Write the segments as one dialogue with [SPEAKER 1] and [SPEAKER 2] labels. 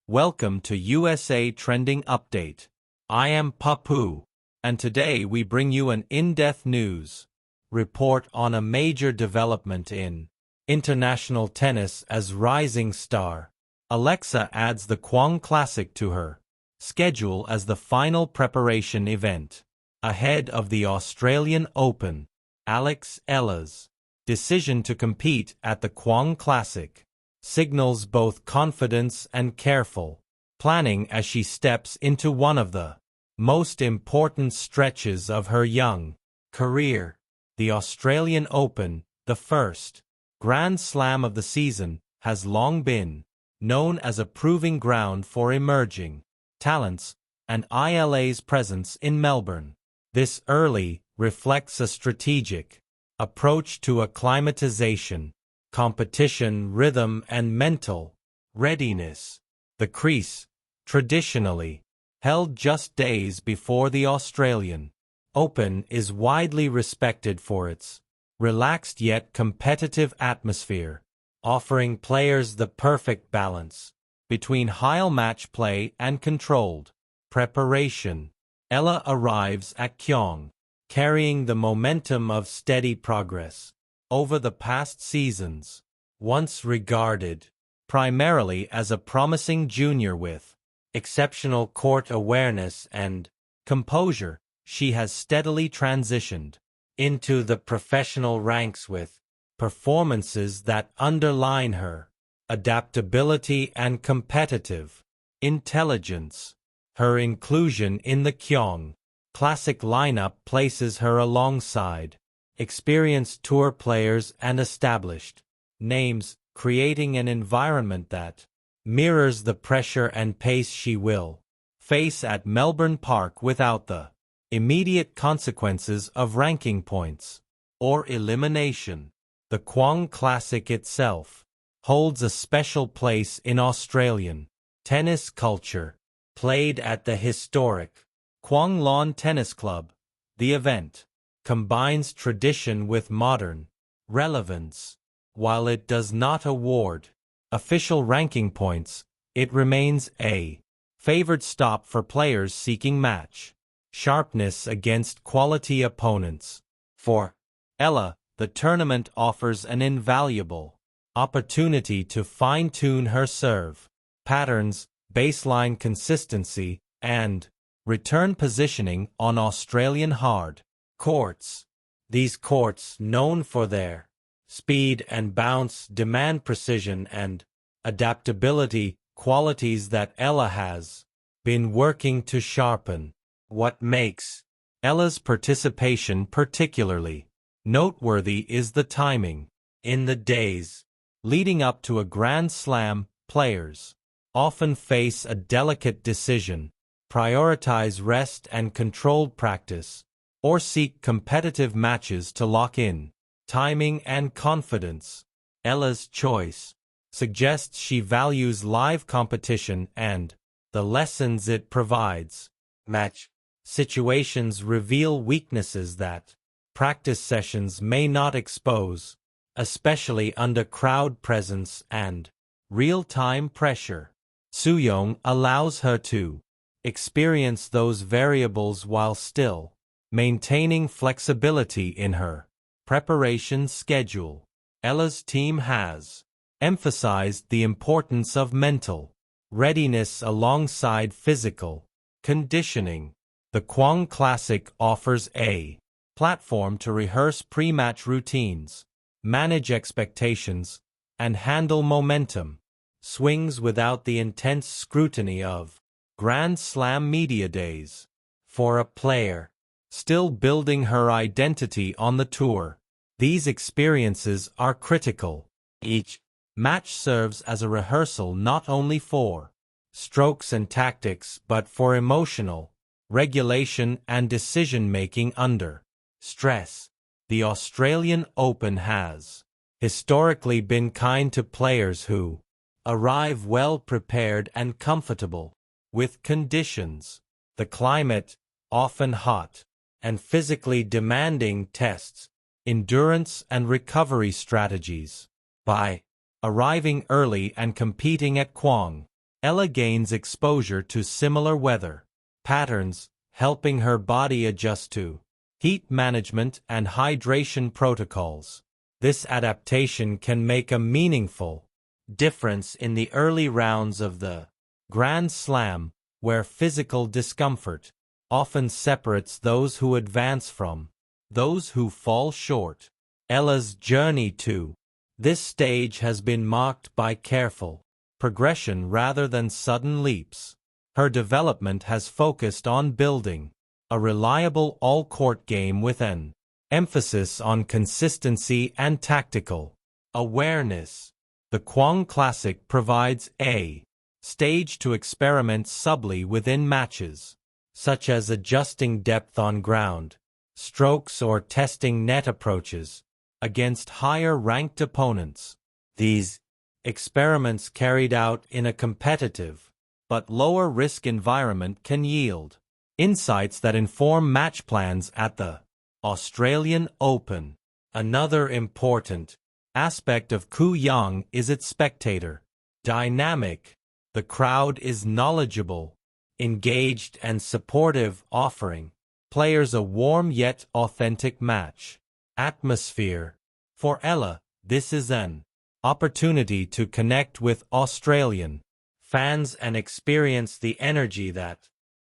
[SPEAKER 1] Welcome to USA Trending Update. I am Papu, and today we bring you an in-depth news report on a major development in international tennis as rising star. Alexa adds the Kooyong Classic to her schedule as the final preparation event ahead of the Australian Open. Alex Eala's decision to compete at the Kooyong Classic signals both confidence and careful planning as she steps into one of the most important stretches of her young career. The Australian Open, the first Grand Slam of the season, has long been known as a proving ground for emerging talents, and ILA's presence in Melbourne this early reflects a strategic approach to acclimatization, competition rhythm and mental readiness. The crease, traditionally held just days before the Australian Open, is widely respected for its relaxed yet competitive atmosphere, offering players the perfect balance between high match play and controlled preparation. Eala arrives at Kooyong, carrying the momentum of steady progress over the past seasons. Once regarded primarily as a promising junior with exceptional court awareness and composure, she has steadily transitioned into the professional ranks with performances that underline her adaptability and competitive intelligence. Her inclusion in the Kooyong Classic lineup places her alongside experienced tour players and established names, creating an environment that mirrors the pressure and pace she will face at Melbourne Park without the immediate consequences of ranking points or elimination. The Kooyong Classic itself holds a special place in Australian tennis culture. Played at the historic Kooyong Lawn Tennis Club, the event combines tradition with modern relevance. While it does not award official ranking points, it remains a favored stop for players seeking match sharpness against quality opponents. For Eala, the tournament offers an invaluable opportunity to fine-tune her serve patterns, baseline consistency, and return positioning on Australian hard courts. These courts, known for their speed and bounce, demand precision and adaptability, qualities that Eala has been working to sharpen. What makes Eala's participation particularly noteworthy is the timing. In the days leading up to a Grand Slam, players often face a delicate decision: prioritize rest and controlled practice, or seek competitive matches to lock in timing and confidence. Eala's choice suggests she values live competition and the lessons it provides. Match situations reveal weaknesses that practice sessions may not expose, especially under crowd presence and real-time pressure. Kooyong allows her to experience those variables while still maintaining flexibility in her preparation schedule. Eala's team has emphasized the importance of mental readiness alongside physical conditioning. The Kooyong Classic offers a platform to rehearse pre-match routines, manage expectations, and handle momentum swings without the intense scrutiny of Grand Slam media days. For a player still building her identity on the tour, these experiences are critical. Each match serves as a rehearsal not only for strokes and tactics but for emotional regulation and decision-making under stress. The Australian Open has historically been kind to players who arrive well prepared and comfortable with conditions. The climate, often hot and physically demanding, tests endurance and recovery strategies. By arriving early and competing at Kooyong, Ella gains exposure to similar weather patterns, helping her body adjust to heat management and hydration protocols. This adaptation can make a meaningful difference in the early rounds of the Grand Slam, where physical discomfort often separates those who advance from those who fall short. Ella's journey to this stage has been marked by careful progression rather than sudden leaps. Her development has focused on building a reliable all-court game with an emphasis on consistency and tactical awareness. The Kooyong Classic provides a stage to experiment subtly within matches, such as adjusting depth on ground strokes or testing net approaches against higher-ranked opponents. These experiments carried out in a competitive but lower-risk environment can yield insights that inform match plans at the Australian Open. Another important aspect of Kooyong is its spectator dynamic. The crowd is knowledgeable, engaged, and supportive, offering players a warm yet authentic match atmosphere. For Ella, this is an opportunity to connect with Australian fans and experience the energy that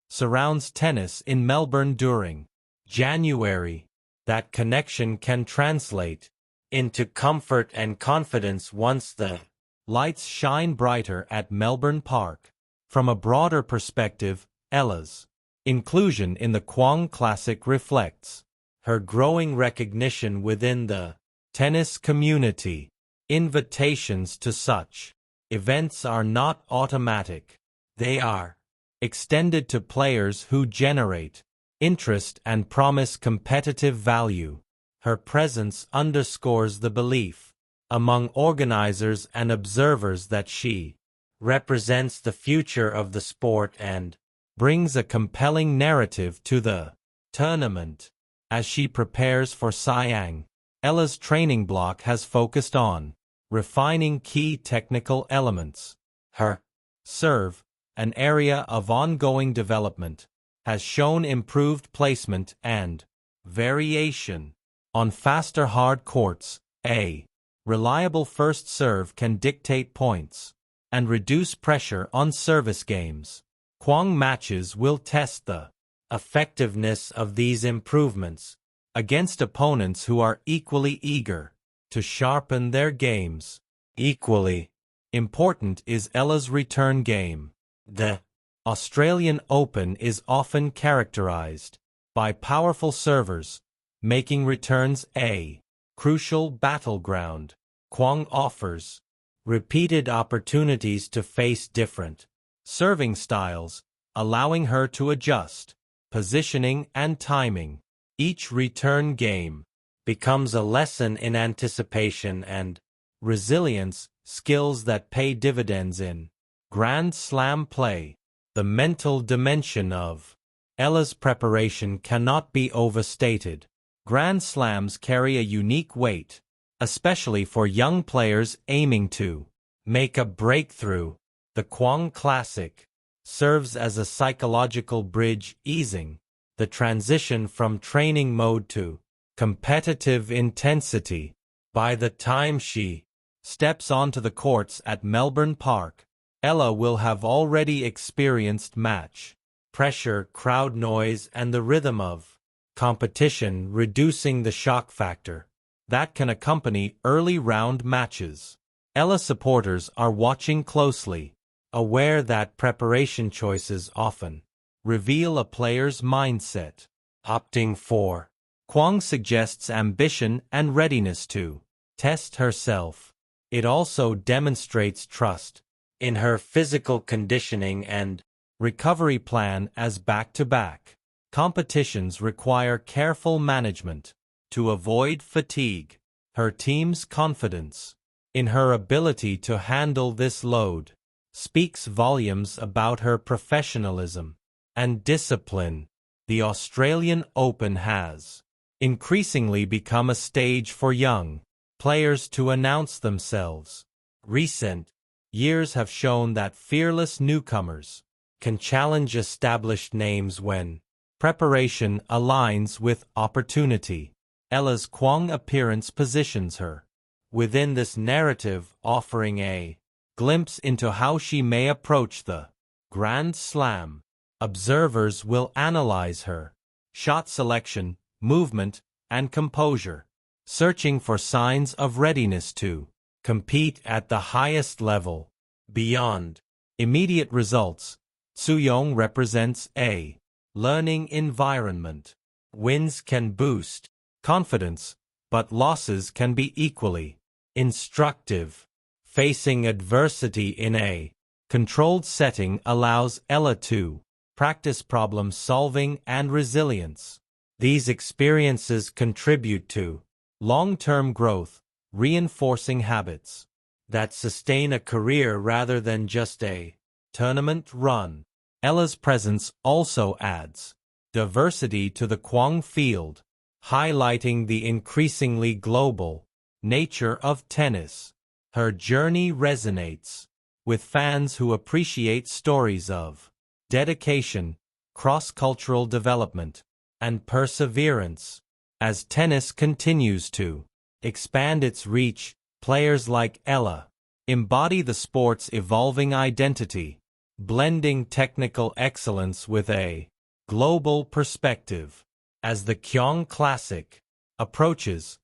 [SPEAKER 1] surrounds tennis in Melbourne during January. That connection can translate into comfort and confidence once the lights shine brighter at Melbourne Park. From a broader perspective, Ella's inclusion in the Kooyong Classic reflects her growing recognition within the tennis community. Invitations to such events are not automatic. They are extended to players who generate interest and promise competitive value. Her presence underscores the belief among organizers and observers that she represents the future of the sport and brings a compelling narrative to the tournament. As she prepares for Siang, Ella's training block has focused on refining key technical elements. Her serve, an area of ongoing development, has shown improved placement and variation. On faster hard courts, a reliable first serve can dictate points and reduce pressure on service games. Kooyong matches will test the effectiveness of these improvements against opponents who are equally eager to sharpen their games. Equally important is Ella's return game. The Australian Open is often characterized by powerful servers, making returns a crucial battleground. Kooyong offers repeated opportunities to face different serving styles, allowing her to adjust positioning and timing. Each return game becomes a lesson in anticipation and resilience, skills that pay dividends in Grand Slam play. The mental dimension of Ella's preparation cannot be overstated. Grand Slams carry a unique weight, especially for young players aiming to make a breakthrough. The Kooyong Classic serves as a psychological bridge, easing the transition from training mode to competitive intensity. By the time she steps onto the courts at Melbourne Park, Ella will have already experienced match pressure, crowd noise, and the rhythm of competition, reducing the shock factor that can accompany early round matches. Ella supporters are watching closely, aware that preparation choices often reveal a player's mindset. Opting for Kooyong suggests ambition and readiness to test herself. It also demonstrates trust in her physical conditioning and recovery plan, as back-to-back competitions require careful management to avoid fatigue. Her team's confidence in her ability to handle this load speaks volumes about her professionalism and discipline. The Australian Open has increasingly become a stage for young players to announce themselves. Recent Years have shown that fearless newcomers can challenge established names when preparation aligns with opportunity. Ella's Kooyong appearance positions her within this narrative, offering a glimpse into how she may approach the Grand Slam. Observers will analyze her shot selection, movement, and composure, searching for signs of readiness to compete at the highest level. Beyond immediate results, Kooyong represents a learning environment. Wins can boost confidence, but losses can be equally instructive. Facing adversity in a controlled setting allows Ella to practice problem solving and resilience. These experiences contribute to long-term growth, reinforcing habits that sustain a career rather than just a tournament run. Ella's presence also adds diversity to the Kooyong field, highlighting the increasingly global nature of tennis. Her journey resonates with fans who appreciate stories of dedication, cross-cultural development, and perseverance. As tennis continues to expand its reach, players like Ella embody the sport's evolving identity, blending technical excellence with a global perspective. As the Kooyong Classic approaches,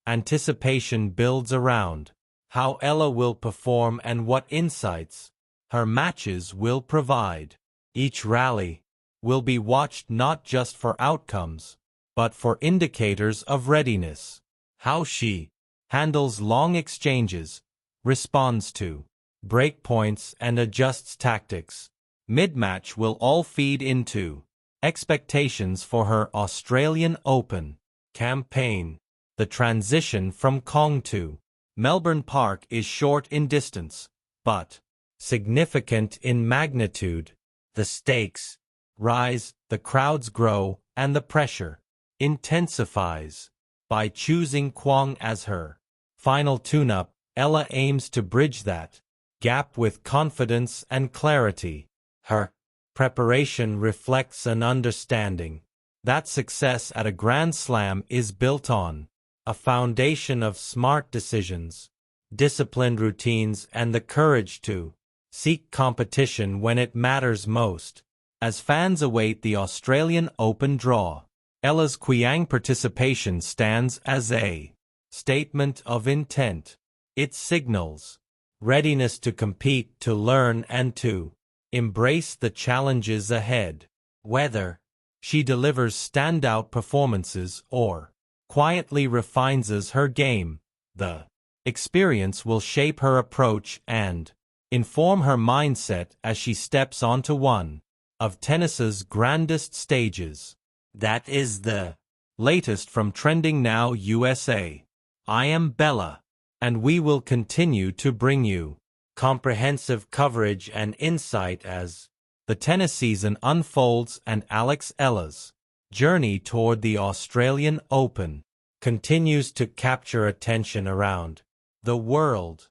[SPEAKER 1] anticipation builds around how Ella will perform and what insights her matches will provide. Each rally will be watched not just for outcomes, but for indicators of readiness. How she handles long exchanges, responds to breakpoints, and adjusts tactics mid-match will all feed into expectations for her Australian Open campaign. The transition from Kooyong to Melbourne Park is short in distance, but significant in magnitude. The stakes rise, the crowds grow, and the pressure intensifies. By choosing Kooyong as her final tune-up, Ella aims to bridge that gap with confidence and clarity. Her preparation reflects an understanding that success at a Grand Slam is built on a foundation of smart decisions, disciplined routines, and the courage to seek competition when it matters most. As fans await the Australian Open draw, Ella's Kooyong participation stands as a statement of intent. It signals readiness to compete, to learn, and to embrace the challenges ahead. Whether she delivers standout performances or quietly refines her game, the experience will shape her approach and inform her mindset as she steps onto one of tennis's grandest stages. That is the latest from Trending Now USA. I am Bella, and we will continue to bring you comprehensive coverage and insight as the tennis season unfolds and Alex Eala's journey toward the Australian Open continues to capture attention around the world.